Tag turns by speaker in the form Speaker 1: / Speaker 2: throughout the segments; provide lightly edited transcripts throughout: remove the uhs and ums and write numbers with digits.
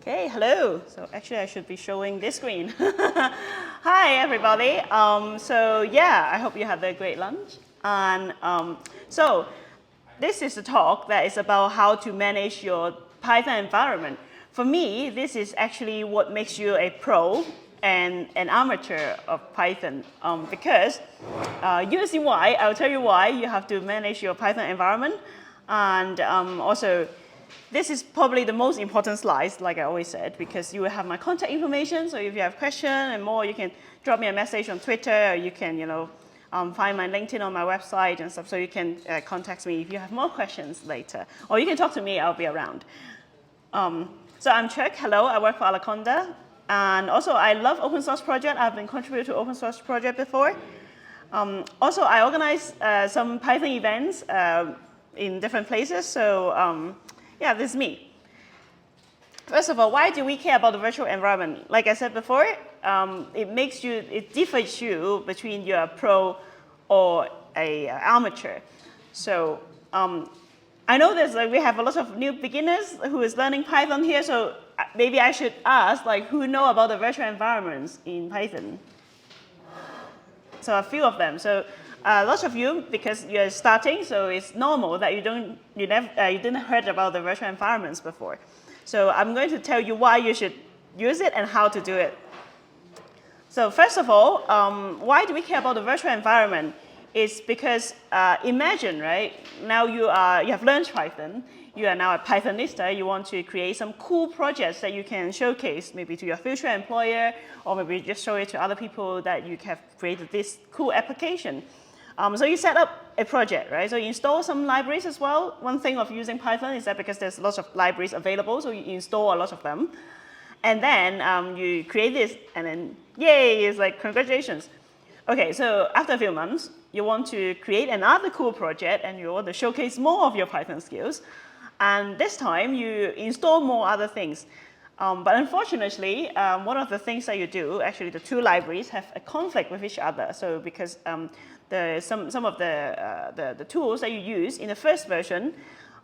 Speaker 1: Okay, hello. So actually I should be showing this screen. Hi everybody. So yeah, I hope you had a great lunch. And so this is a talk that is about how to manage your Python environment. For me, this is actually what makes you a pro and an amateur of Python. Because you'll see why. I'll tell you why you have to manage your Python environment. And also, this is probably the most important slide, like I always said, because you will have my contact information. So if you have questions and more, you can drop me a message on Twitter, or you can, find my LinkedIn on my website and stuff. So you can contact me if you have more questions later, or you can talk to me. I'll be around. So I'm Cheuk. Hello. I work for Alaconda, and also I love open source project. I've been contributing to open source project before. Also, I organize some Python events in different places. So. Yeah, this is me. First of all, why do we care about the virtual environment? Like I said before, it differs you between you're a pro or a amateur. So I know we have a lot of new beginners who is learning Python here. So maybe I should ask, who know about the virtual environments in Python? So a few of them. So lots of you, because you're starting, so it's normal that you didn't heard about the virtual environments before. So I'm going to tell you why you should use it and how to do it. So first of all, why do we care about the virtual environment? It's because imagine, right? Now you have learned Python. You are now a Pythonista. You want to create some cool projects that you can showcase maybe to your future employer, or maybe just show it to other people that you have created this cool application. So you set up a project, right? So you install some libraries as well. One thing of using Python is that because there's lots of libraries available, so you install a lot of them. And then you create this, and then yay, it's like congratulations. Okay, so after a few months, you want to create another cool project, and you want to showcase more of your Python skills. And this time, you install more other things. But unfortunately, one of the things that you do, actually the two libraries have a conflict with each other. So because some of the tools that you use in the first version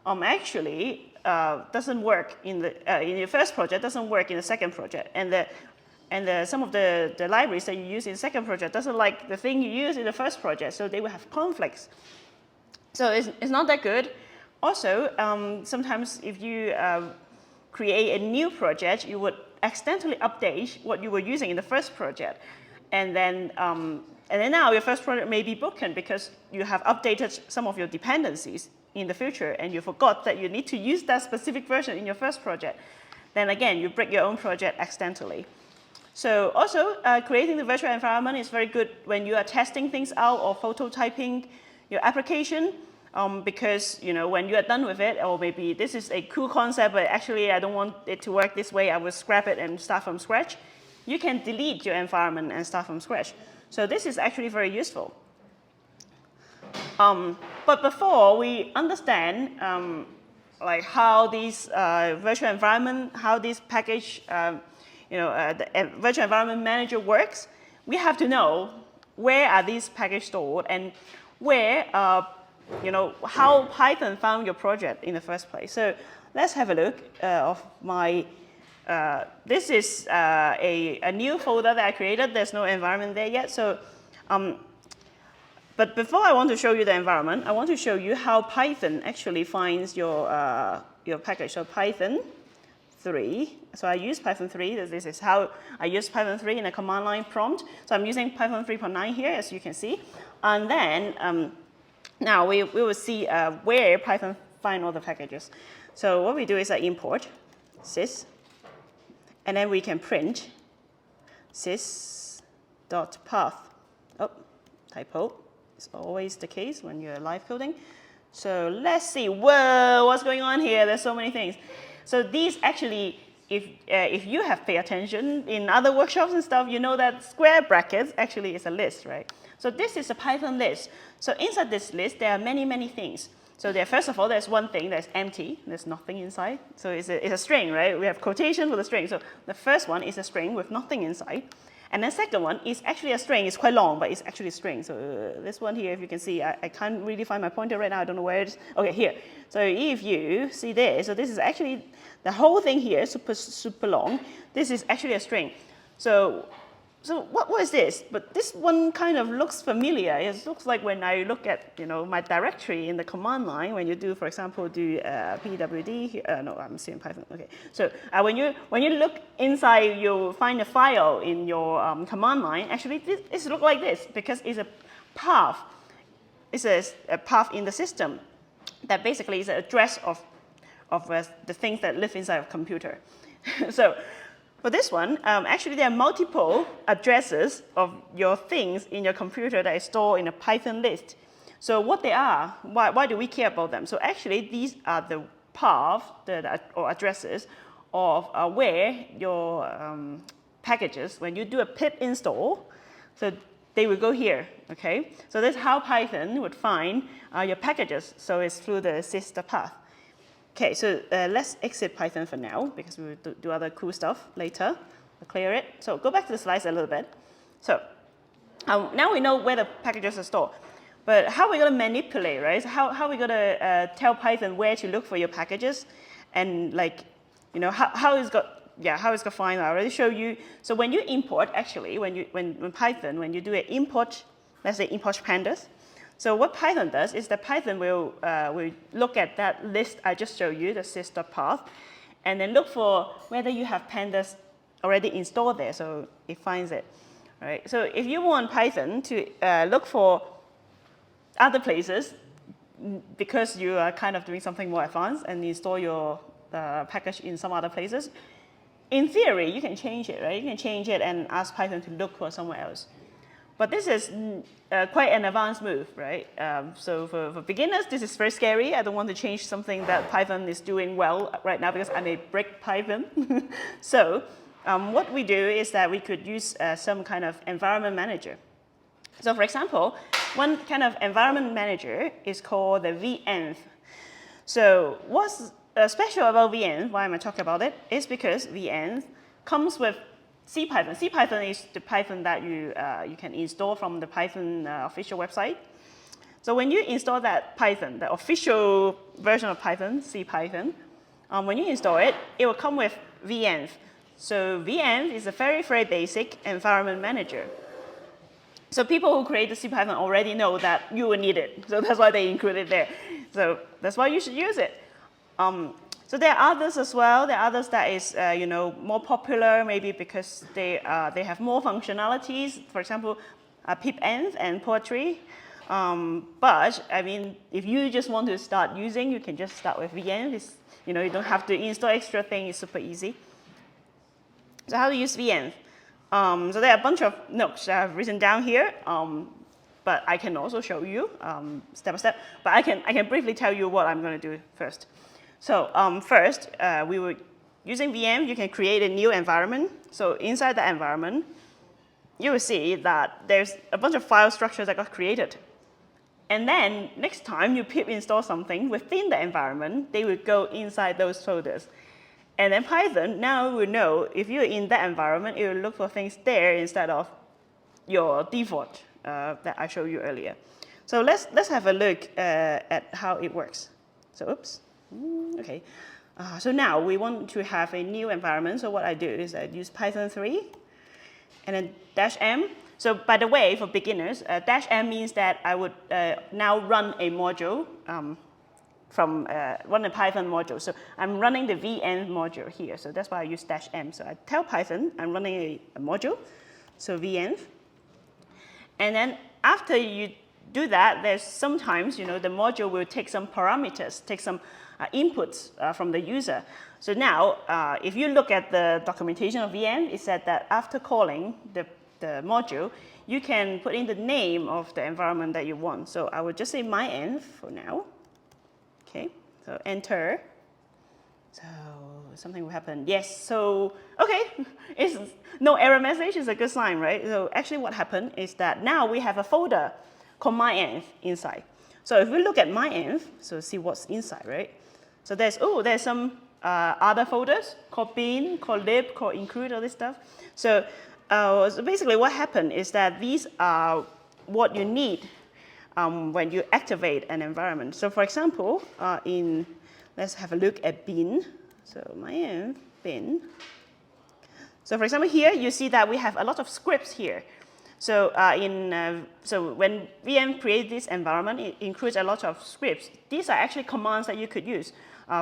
Speaker 1: actually doesn't work in your first project, doesn't work in the second project. And some of the libraries that you use in the second project doesn't like the thing you use in the first project, so they will have conflicts. So it's not that good. Also, sometimes if you create a new project, you would accidentally update what you were using in the first project. And then now your first project may be broken because you have updated some of your dependencies in the future, and you forgot that you need to use that specific version in your first project. Then again, you break your own project accidentally. So also, creating the virtual environment is very good when you are testing things out or prototyping your application. Because when you are done with it, or maybe this is a cool concept, but actually I don't want it to work this way, I will scrap it and start from scratch. You can delete your environment and start from scratch. So this is actually very useful. But before we understand how these virtual environment, how this package, the virtual environment manager works, we have to know where are these packages stored and where how Python found your project in the first place. So let's have a look of my, this is a new folder that I created. There's no environment there yet. So, but before I want to show you the environment, I want to show you how Python actually finds your package. So Python 3. So I use Python 3. This is how I use Python 3 in a command line prompt. So I'm using Python 3.9 here, as you can see. And then now we will see where Python finds all the packages. So what we do is import sys, and then we can print sys.path. Oh, typo. It's always the case when you're live coding. So let's see. Whoa, what's going on here? There's so many things. So these actually, if you have paid attention in other workshops and stuff, you know that square brackets actually is a list, right? So this is a Python list. So inside this list, there are many, many things. So first of all, there's one thing that's empty. There's nothing inside. So it's a string, right? We have quotation for the string. So the first one is a string with nothing inside. And the second one is actually a string. It's quite long, but it's actually a string. So this one here, if you can see, I can't really find my pointer right now. I don't know where it is. Okay, here. So if you see this, so this is actually the whole thing here, super long. This is actually a string. So what is this? But this one kind of looks familiar. It looks like when I look at my directory in the command line, when you do, for example, pwd here. No, I'm still in Python. Okay. So when you look inside, you'll find a file in your command line. Actually, this looks like this because it's a path. It's a path in the system that basically is an address of the things that live inside of a computer. So for this one, actually there are multiple addresses of your things in your computer that is stored in a Python list. So what they are, why do we care about them? So actually these are the paths or addresses of where your packages, when you do a pip install, so they will go here, okay? So that's how Python would find your packages. So it's through the sister path. Okay, so let's exit Python for now because we will do other cool stuff later. I'll clear it. So go back to the slides a little bit. So now we know where the packages are stored. But how are we going to manipulate, right? So how are we going to tell Python where to look for your packages? And how it's going to find. I already showed you. So when you import, actually, when Python, when you do an import, let's say import pandas. So what Python does is that Python will look at that list I just showed you, the sister path, and then look for whether you have pandas already installed there. So it finds it, right? So if you want Python to look for other places because you are kind of doing something more advanced and install your package in some other places, in theory, you can change it, right? You can change it and ask Python to look for somewhere else. But this is quite an advanced move, right? So for beginners, this is very scary. I don't want to change something that Python is doing well right now because I may break Python. So what we do is that we could use some kind of environment manager. So for example, one kind of environment manager is called the venv. So what's special about venv, why am I talking about it, is because venv comes with CPython. CPython is the Python that you can install from the Python official website. So when you install that Python, the official version of Python, CPython, when you install it, it will come with venv. So venv is a very, very basic environment manager. So people who create the CPython already know that you will need it. So that's why they include it there. So that's why you should use it. So there are others as well. There are others that is more popular, maybe because they have more functionalities. For example, pipenv and poetry. But I mean, if you just want to start using, you can just start with venv. You don't have to install extra things. It's super easy. So how to use venv? So there are a bunch of notes that I've written down here. But I can also show you step by step. But I can briefly tell you what I'm going to do first. So first, we were using venv. You can create a new environment. So inside the environment, you will see that there's a bunch of file structures that got created. And then next time you pip install something within the environment, they will go inside those folders. And then Python now will know if you're in that environment, it will look for things there instead of your default that I showed you earlier. So let's have a look at how it works. So oops. Okay, so now we want to have a new environment. So what I do is I use Python 3 and then -m. So by the way, for beginners, -m means that I would now run a module run a Python module. So I'm running the venv module here. So that's why I use -m. So I tell Python I'm running a module, so venv. And then after you do that, there's sometimes, the module will take some parameters, take some inputs from the user. So now, if you look at the documentation of venv, it said that after calling the module, you can put in the name of the environment that you want. So I would just say mynv for now. Okay, so enter. So something will happen. Yes, so, okay, it's no error message is a good sign, right? So actually what happened is that now we have a folder called mynv inside. So if we look at mynv, so see what's inside, right? So there's some other folders called bin, called lib, called include, all this stuff. So So basically what happened is that these are what you need when you activate an environment. So for example, let's have a look at bin. So my env bin. So for example, here you see that we have a lot of scripts here. So so when VM creates this environment, it includes a lot of scripts. These are actually commands that you could use.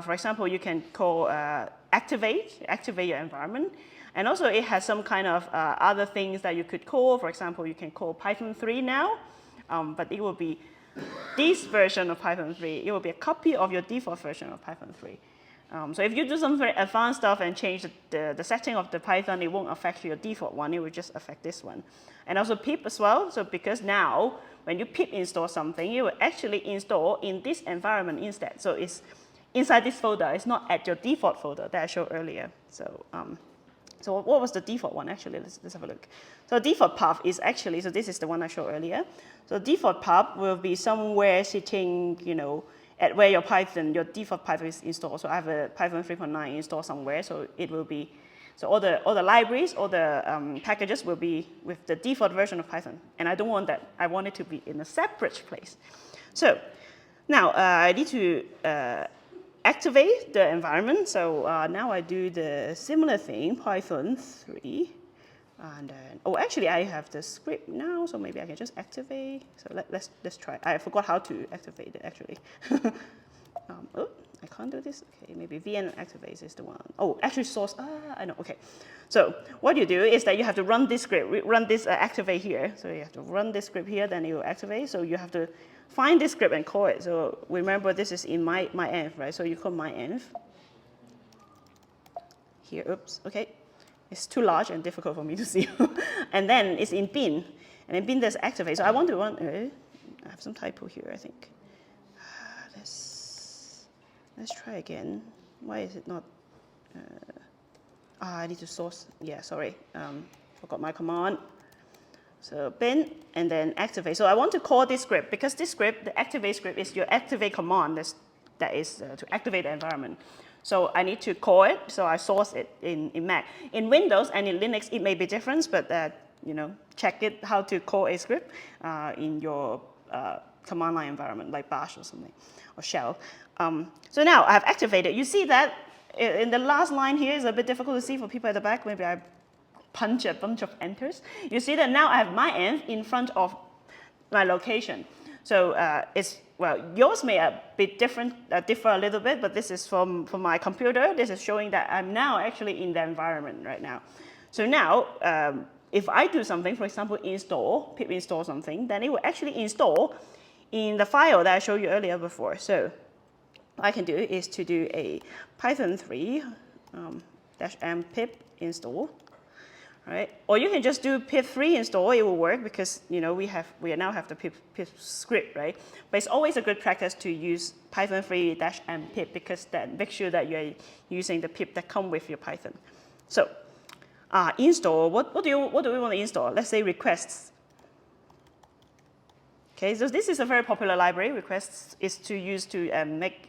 Speaker 1: For example, you can call activate your environment. And also it has some kind of other things that you could call. For example, you can call Python 3 now, but it will be this version of Python 3. It will be a copy of your default version of Python 3. So if you do some very advanced stuff and change the setting of the Python, it won't affect your default one. It will just affect this one. And also pip as well. So because now, when you pip install something, it will actually install in this environment instead. So it's inside this folder. It's not at your default folder that I showed earlier. So so what was the default one? Actually, let's have a look. So default path is actually, so this is the one I showed earlier. So default path will be somewhere sitting, at where your default Python is installed. So I have a Python 3.9 installed somewhere. So it will be, so all the libraries, all the packages will be with the default version of Python. And I don't want that. I want it to be in a separate place. So now I need to activate the environment. So now I do the similar thing, Python 3. And then, oh, actually, I have the script now, so maybe I can just activate. So let's try. I forgot how to activate it, actually. Oh, I can't do this. Okay, maybe vn activates is the one. Oh, actually, source. I know. Okay. So what you do is that you have to run this script, run this activate here. So you have to run this script here, then it will activate. So you have to find this script and call it. So remember, this is in my env, right? So you call my env here. Oops. Okay. It's too large and difficult for me to see. And then it's in bin. And in bin there's activate. So I want to run, I have some typo here, I think. Let's try again. Why is it not, I need to source. Yeah, sorry, forgot my command. So bin and then activate. So I want to call this script because this script, the activate script is your activate command that is to activate the environment. So I need to call it, so I source it in Mac. In Windows and in Linux, it may be different, but check it how to call a script in your command line environment, like bash or something, or shell. So now I have activated. You see that in the last line here is a bit difficult to see for people at the back. Maybe I punch a bunch of enters. You see that now I have my env in front of my location. So yours may be differ a little bit, but this is from my computer. This is showing that I'm now actually in the environment right now. So now, if I do something, for example, pip install something, then it will actually install in the file that I showed you earlier before. So what I can do is to do a Python 3 -m pip install. Right? Or you can just do pip3 install, it will work because we now have the pip script, right? But it's always a good practice to use Python 3 -m pip because then make sure that you're using the pip that come with your Python. So install, what do we want to install? Let's say requests. Okay, so this is a very popular library. Requests is to use to make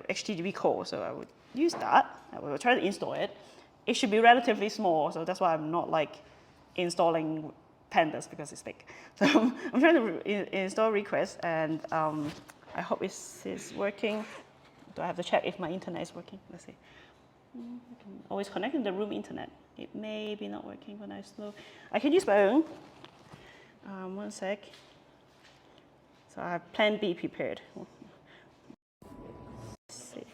Speaker 1: HTTP call. So I would use that. I will try to install it. It should be relatively small, so that's why I'm not like installing pandas because it's big. So I'm trying to install requests, and I hope it's working. Do I have to check if my internet is working? Let's see. I can always connect in the room internet. It may be not working when I'm slow. I can use my own. One sec. So I have plan B prepared. Let's see.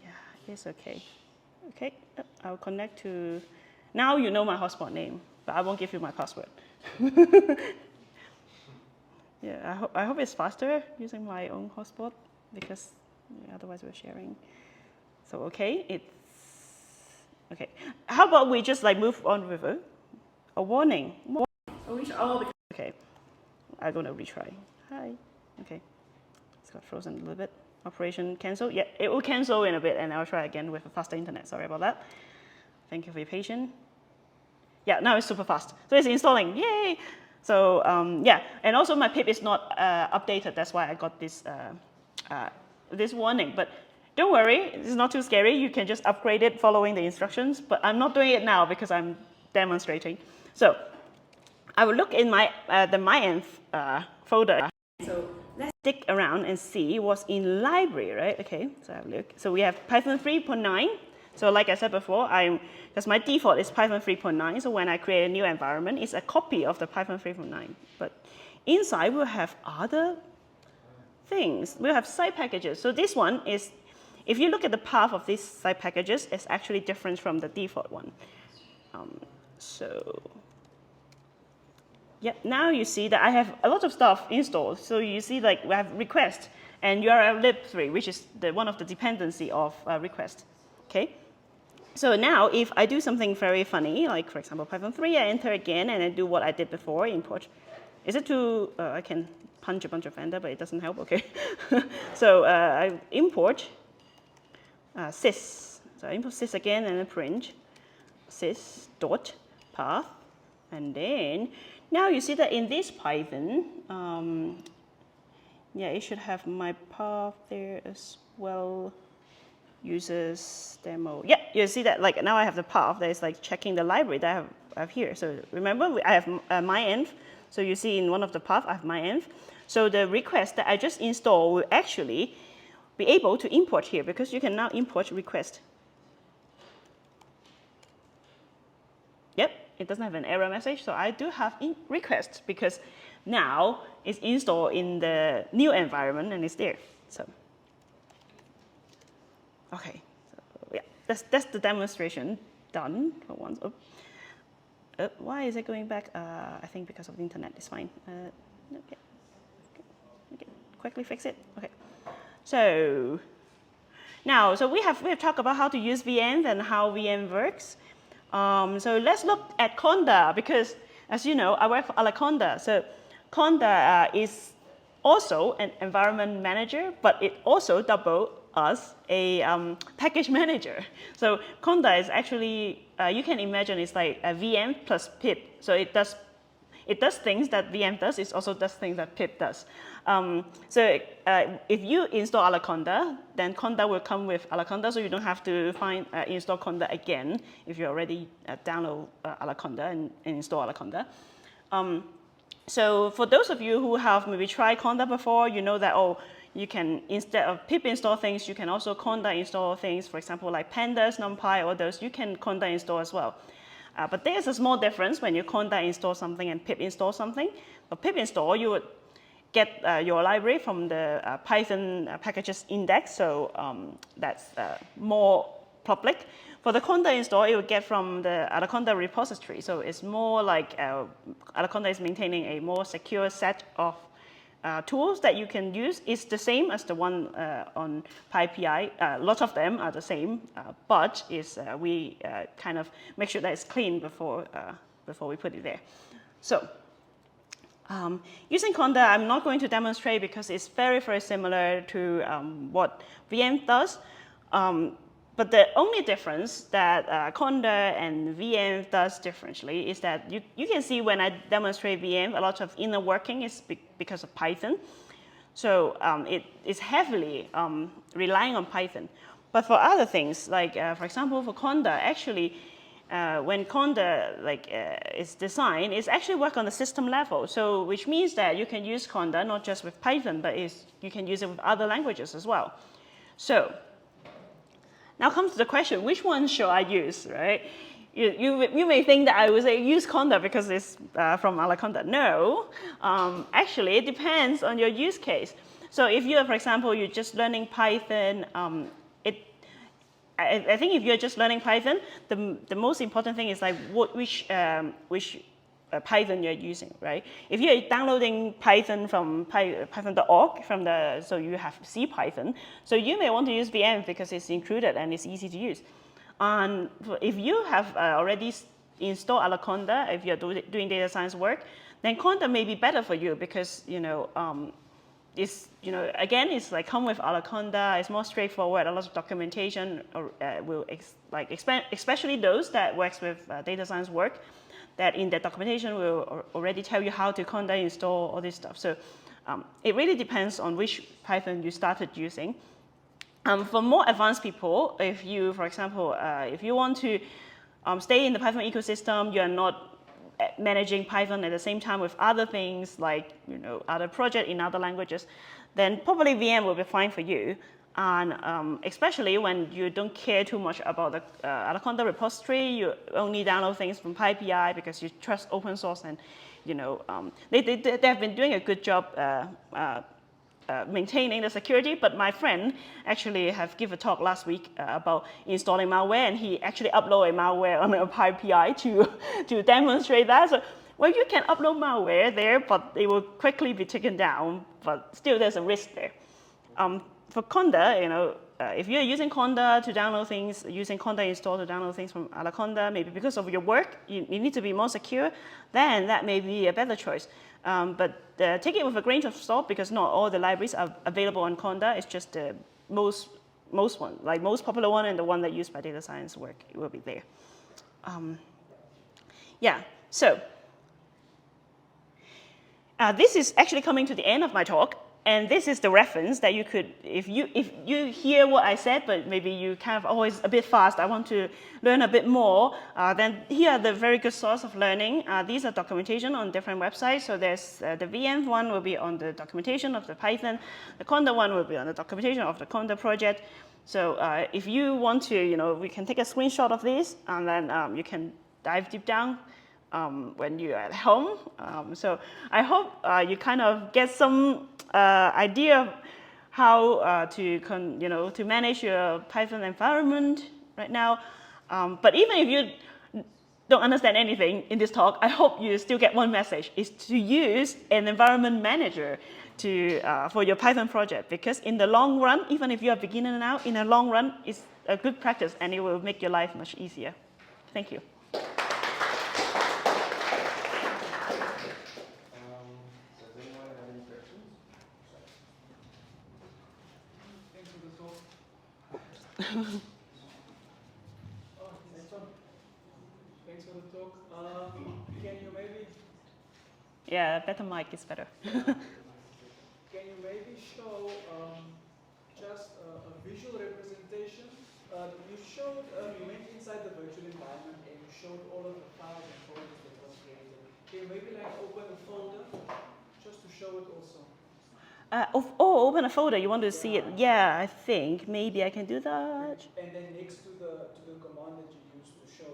Speaker 1: Yeah, it's okay. Okay, I'll connect to, now you know my hotspot name, but I won't give you my password. Yeah, I hope it's faster using my own hotspot because otherwise we're sharing. So okay, okay. How about we just like move on with a warning? Okay, I'm gonna retry. Hi, okay. It's got frozen a little bit. Operation cancel. Yeah, it will cancel in a bit, and I'll try again with a faster internet. Sorry about that. Thank you for your patience. Yeah, now it's super fast. So it's installing. Yay! So yeah, and also my pip is not updated. That's why I got this this warning. But don't worry, it's not too scary. You can just upgrade it following the instructions, but I'm not doing it now because I'm demonstrating. So I will look in my the MyEnv folder. So let's dig around and see what's in library, right? Okay, so have a look. So we have Python 3.9. So like I said before, because my default is Python 3.9. So when I create a new environment, it's a copy of the Python 3.9. But inside we'll have other things. We'll have side packages. So this one is, if you look at the path of these side packages, it's actually different from the default one. Yeah, now you see that I have a lot of stuff installed. So you see, like, we have request and URL lib3, which is one of the dependency of request. Okay. So now, if I do something very funny, like for example Python 3, I enter again and I do what I did before, import. Is it too? I can punch a bunch of enter, but it doesn't help. Okay. So I import sys. So I import sys again and then print sys dot path, and then. Now you see that in this Python, yeah, it should have my path there as well. Users demo. Yeah, you see that, like, now I have the path that is like checking the library that I have here. So remember, I have MyEnv. So you see in one of the paths I have MyEnv. So the request that I just installed will actually be able to import here, because you can now import request. Yep. It doesn't have an error message, so I do have request because now it's installed in the new environment and it's there. So, okay, so yeah, that's the demonstration done for once. Why is it going back? I think because of the internet. It's fine. Okay. Quickly fix it. Okay. So now, so we have talked about how to use VM and how VM works. So let's look at Conda, because as you know, I work for Conda. So Conda is also an environment manager, but it also doubles as a package manager. So Conda is actually, you can imagine it's like a VM plus pip. So it does things that VM does, it also does things that pip does. So if you install Conda, then Conda will come with Conda, so you don't have to install Conda again if you already download Conda and install Conda. So for those of you who have maybe tried Conda before, you know that, you can, instead of pip install things, you can also Conda install things. For example, like pandas, numpy, or those, you can Conda install as well. But there's a small difference when you Conda install something and pip install something. For pip install, you would get your library from the Python packages index, so that's more public. For the Conda install, it will get from the Conda repository, so it's more like Conda is maintaining a more secure set of tools that you can use. It's the same as the one on PyPI. Lots of them are the same, but we kind of make sure that it's clean before we put it there. So using Conda, I'm not going to demonstrate because it's very, very similar to what VM does. But the only difference that Conda and VM does differently is that you can see when I demonstrate VM, a lot of inner working is because of Python. So it is heavily relying on Python. But for other things, like for example, for Conda, actually, when Conda is designed, it's actually work on the system level. So which means that you can use Conda not just with Python, but you can use it with other languages as well. So now comes the question, which one should I use, right? You may think that I would say use Conda because it's from Conda. No, actually it depends on your use case. So if you are, for example, you're just learning Python, I think if you're just learning Python, the most important thing is like which Python you're using, right? If you're downloading Python from python.org, so you have C Python, so you may want to use VM because it's included and it's easy to use. And if you have already installed Conda, if you're doing data science work, then Conda may be better for you because again, it's like come with Conda. It's more straightforward. A lot of documentation will especially those that works with data science work, that in the documentation will already tell you how to Conda install all this stuff. So it really depends on which Python you started using. For more advanced people, if you, for example, if you want to stay in the Python ecosystem, you're not managing Python at the same time with other things like other projects in other languages, then probably VM will be fine for you. And especially when you don't care too much about the Anaconda repository, you only download things from PyPI because you trust open source, and they have been doing a good job maintaining the security. But my friend actually have give a talk last week about installing malware, and he actually uploaded malware on a PyPI to demonstrate that. So, well, you can upload malware there, but it will quickly be taken down. But still, there's a risk there. For Conda, if you're using Conda to download things, using Conda install to download things from Anaconda, maybe because of your work, you need to be more secure, then that may be a better choice. But take it with a grain of salt, because not all the libraries are available on Conda. It's just the most one, like most popular one, and the one that used by data science work, it will be there. Yeah, so this is actually coming to the end of my talk. And this is the reference that you could, if you hear what I said, but maybe you kind of always a bit fast, I want to learn a bit more, then here are the very good source of learning. These are documentation on different websites. So there's the VM one will be on the documentation of the Python. The Conda one will be on the documentation of the Conda project. So if you want to, we can take a screenshot of this, and then you can dive deep down when you're at home. So I hope you kind of get some idea of how to manage your Python environment right now. But even if you don't understand anything in this talk, I hope you still get one message: is to use an environment manager for your Python project, because in the long run, even if you're a beginner now, in the long run, it's a good practice and it will make your life much easier. Thank you.
Speaker 2: Thanks for the talk. Can you maybe?
Speaker 1: Yeah, better mic is better.
Speaker 2: Can you maybe show just a visual representation? You showed, you went inside the virtual environment and you showed all of the files and folders that was created. Can you maybe like open a folder just to show it also?
Speaker 1: Open a folder. You want to see it? Yeah, I think maybe I can do that.
Speaker 2: And then next to the command that you used to show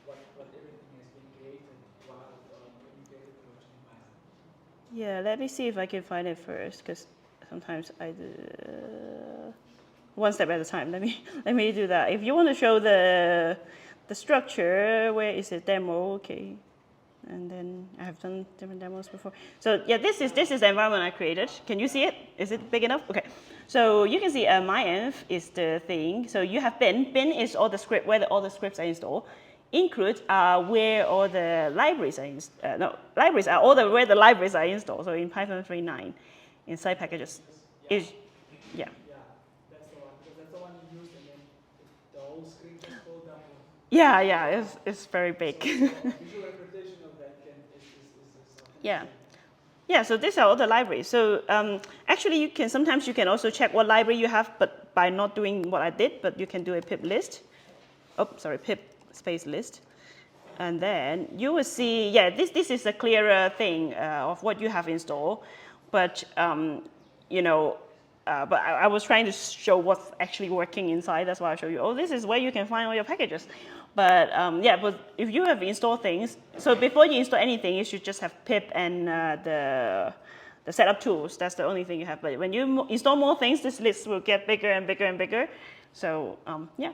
Speaker 2: what everything has been created while when you created the virtual environment.
Speaker 1: Yeah, let me see if I can find it first, because sometimes I do one step at a time. Let me do that. If you want to show the structure, where is it? Demo, okay. And then I have done different demos before. So yeah, this is the environment I created. Can you see it? Is it big enough? Okay. So you can see my is the thing. So you have bin. Bin is all the script where all the scripts are installed. Include where all the libraries are installed. Libraries are where the libraries are installed. So in Python 3.9, inside packages is yeah.
Speaker 2: Yeah, that's the one, because that's the one you used, and then the whole screen just fold down.
Speaker 1: Yeah, it's very big.
Speaker 2: So visual representation of that is
Speaker 1: yeah. Yeah, so these are all the libraries. So actually, sometimes you can also check what library you have, but by not doing what I did, but you can do a pip list. Oh, sorry, pip space list. And then you will see, yeah, this is a clearer thing of what you have installed. But, but I was trying to show what's actually working inside. That's why I show you, oh, this is where you can find all your packages. But yeah, but if you have installed things, so before you install anything, you should just have pip and the setup tools. That's the only thing you have. But when you install more things, this list will get bigger and bigger and bigger. So yeah.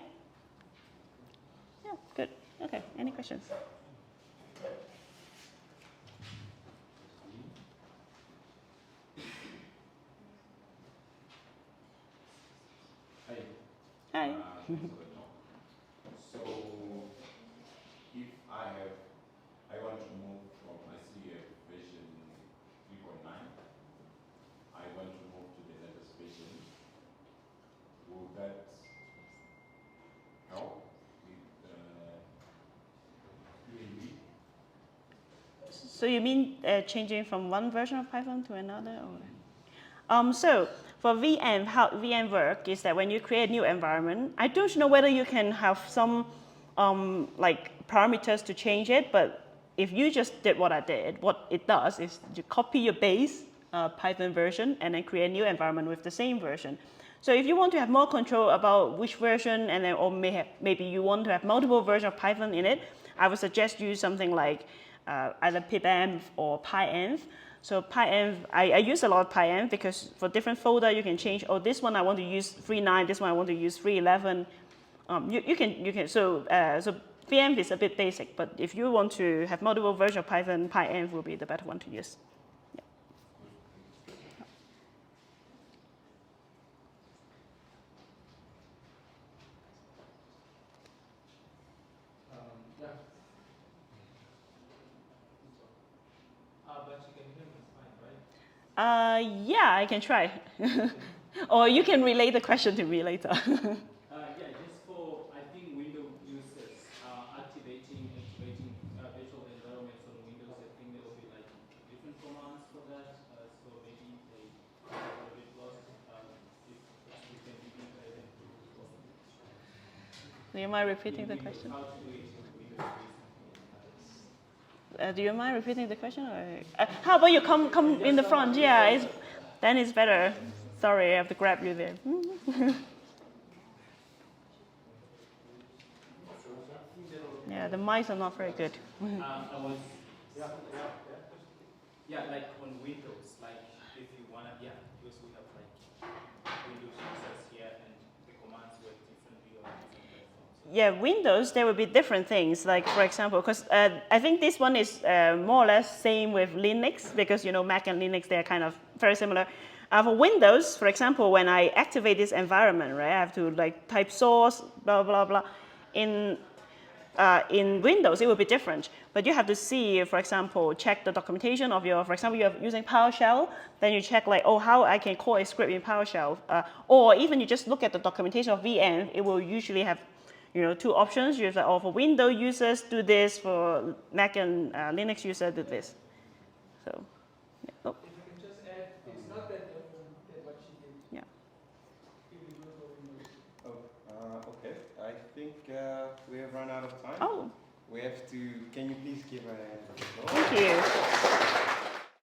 Speaker 1: Yeah, good. Okay, any questions? Hi.
Speaker 3: So, if I want to move from, I see a version 3.9, I want to move to the latest version, will that help with QAV?
Speaker 1: So you mean changing from one version of Python to another? Or? So for VM, how VM work is that when you create a new environment, I don't know whether you can have some like parameters to change it, but if you just did what I did, what it does is you copy your base Python version and then create a new environment with the same version. So if you want to have more control about which version, and then or maybe you want to have multiple versions of Python in it, I would suggest use something like either pipenv or pyenv. So pyenv, I use a lot of pyenv because for different folder you can change. Oh, this one I want to use 3.9. This one I want to use 3.11. You can so pyenv is a bit basic, but if you want to have multiple versions of Python, pyenv will be the better one to use.
Speaker 2: But you can hear me fine, right?
Speaker 1: Yeah, I can try. Or you can relay the question to me later.
Speaker 2: Yeah, just for, I think Windows users activating virtual environments on Windows, I think there will be like different commands for that. So maybe they are a little bit lost. If we can give you guidance.
Speaker 1: Do you mind repeating the question?
Speaker 2: How to do it in Windows.
Speaker 1: Do you mind repeating the question? Or, how about you come in the front? Yeah, then it's better. Sorry, I have to grab you there. Yeah, the mics are not very good.
Speaker 2: Yeah, like on Windows, like if you wanna, because we have like Windows users here and the commands work differently on different platforms.
Speaker 1: Yeah, Windows, there will be different things. Like, for example, because I think this one is more or less same with Linux, because, you know, Mac and Linux, they're kind of very similar. For Windows, for example, when I activate this environment, right, I have to like type source, blah, blah, blah. In Windows, it will be different. But you have to see, for example, check the documentation of your, for example, you're using PowerShell, then you check like, oh, how I can call a script in PowerShell. Or even you just look at the documentation of VM, it will usually have, you know, two options. You have, oh, for Windows users, do this. For Mac and Linux users, do this. So, yeah. Oh.
Speaker 2: If I can just add, it's not that different than what she did.
Speaker 1: Yeah.
Speaker 2: If we go for Windows.
Speaker 4: Okay. I think we have run out of time.
Speaker 1: Oh.
Speaker 4: We have to. Can you please give a hand?
Speaker 1: Thank you.